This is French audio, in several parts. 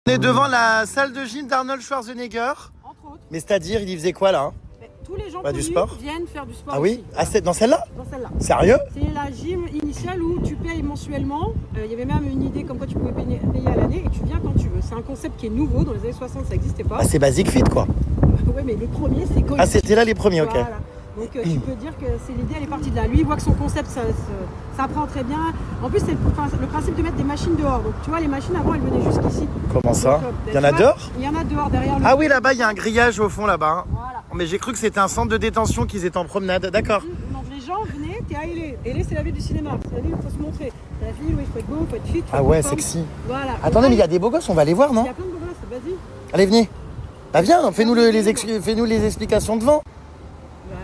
On est devant la salle de gym d'Arnold Schwarzenegger. Entre autres. Mais c'est-à-dire, il y faisait quoi là? Tous les gens Bah, du connus sport viennent faire du sport. Ah oui ici. ah, c'est dans celle-là? Dans celle-là. Sérieux? C'est la gym initiale où tu payes mensuellement. Il y avait même une idée comme quoi tu pouvais payer à l'année et tu viens quand tu veux. C'est un concept qui est nouveau. Dans les années 60, ça n'existait pas. Ah, c'est Basic Fit quoi. Ouais, mais le premier, c'est Gold. Ah, c'était là les premiers, ok. Voilà. Donc tu peux dire que c'est l'idée, elle est partie de là. Lui, il voit que son concept, ça prend très bien. En plus, c'est le principe de mettre des machines dehors. Donc tu vois, les machines avant, elles venaient jusqu'ici. Comment ça? Donc, Il y en a dehors? Il y en a dehors, derrière le... Ah oui, là-bas, il y a un grillage au fond là-bas. Voilà. Mais j'ai cru que c'était un centre de détention, qu'ils étaient en promenade. D'accord. Donc les gens venaient, t'es à L.A. L.A. c'est la ville du cinéma. C'est la ville où il faut se montrer. C'est la ville où il faut être beau, il faut être fit. Ah ouais, sexy. Voilà. Attendez, mais il y a des beaux gosses, on va aller voir, Il non? y a plein de beaux gosses, vas-y. Allez, venez. Bah viens, fais-nous les explications devant.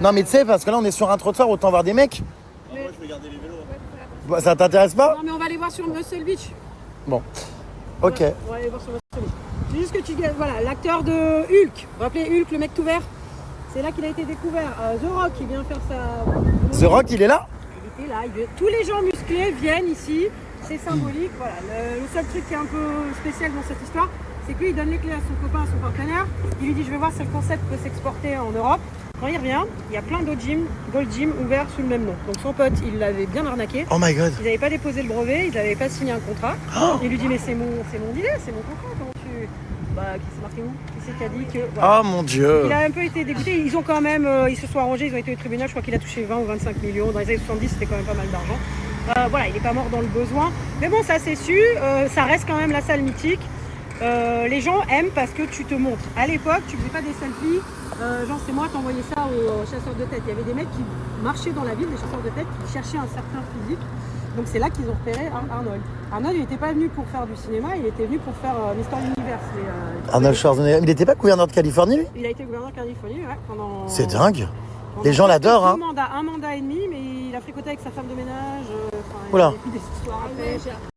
Non mais tu sais, parce que là on est sur un trottoir, autant voir des mecs. Mais... Moi je vais garder les vélos. Bah, ça t'intéresse pas? Non mais on va aller voir sur Muscle Beach. Bon, ok. Ouais, on va aller voir sur Muscle Beach. C'est juste que tu... Voilà, l'acteur de Hulk. Vous vous rappelez Hulk, le mec tout vert? C'est là qu'il a été découvert. The Rock, il vient faire sa... The Rock, il est là? Il était là. Tous les gens musclés viennent ici. C'est symbolique. Voilà. Le seul truc qui est un peu spécial dans cette histoire, c'est que lui, il donne les clés à son copain, à son partenaire. Il lui dit, je vais voir si le concept peut s'exporter en Europe. Quand il revient, il y a plein d'autres gyms, Gold Gym, ouverts sous le même nom. Donc son pote, il l'avait bien arnaqué. Oh my god. Ils n'avaient pas déposé le brevet, ils n'avaient pas signé un contrat. Oh. Il lui dit, mais c'est mon idée, c'est mon contrat. Comment tu... Bah, qui s'est marqué où? Qui c'est qui a dit que... Voilà. Oh mon dieu. Il a un peu été dégoûté. Ils ont quand même, ils se sont arrangés, ils ont été au tribunal. Je crois qu'il a touché 20 ou 25 millions. Dans les années 70, c'était quand même pas mal d'argent. Voilà, il n'est pas mort dans le besoin. Mais bon, ça c'est su. Ça reste quand même la salle mythique. Les gens aiment parce que tu te montres. À l'époque, tu faisais pas des selfies. Genre, c'est moi qui envoyais ça aux chasseurs de tête. Il y avait des mecs qui marchaient dans la ville, des chasseurs de tête, qui cherchaient un certain physique. Donc c'est là qu'ils ont repéré Arnold. Arnold, il n'était pas venu pour faire du cinéma, il était venu pour faire Mister Universe. Arnold Schwarzenegger, il n'était pas gouverneur de Californie lui? Il a été gouverneur de Californie, ouais, pendant... C'est dingue. Les gens l'adorent, hein. Un mandat et demi, mais il a fricoté avec sa femme de ménage. Oula. Il y a eu des histoires après.